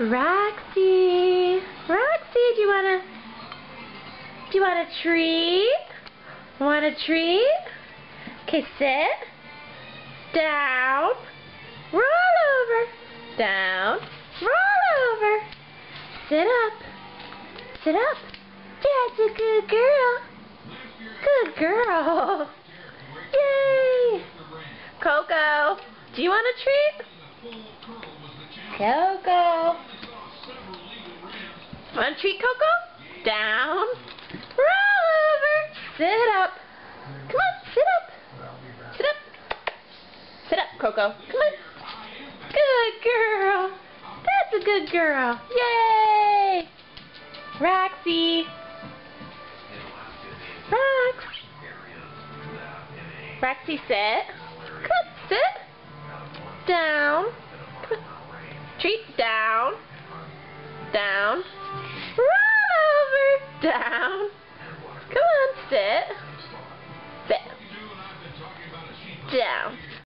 Roxy, do you want a treat? Want a treat? Okay, sit. Down. Roll over. Down. Roll over. Sit up. Sit up. That's a good girl. Good girl. Yay. Coco, do you want a treat? Coco. Want a treat, Coco? Down. Roll over. Sit up. Come on, sit up. Sit up. Sit up, Coco. Come on. Good girl. That's a good girl. Yay. Roxy. Roxy, sit. Come on, sit. Down. Come on. Treat. Down. Down. Roll over. Down. Come on, sit. Sit. Down.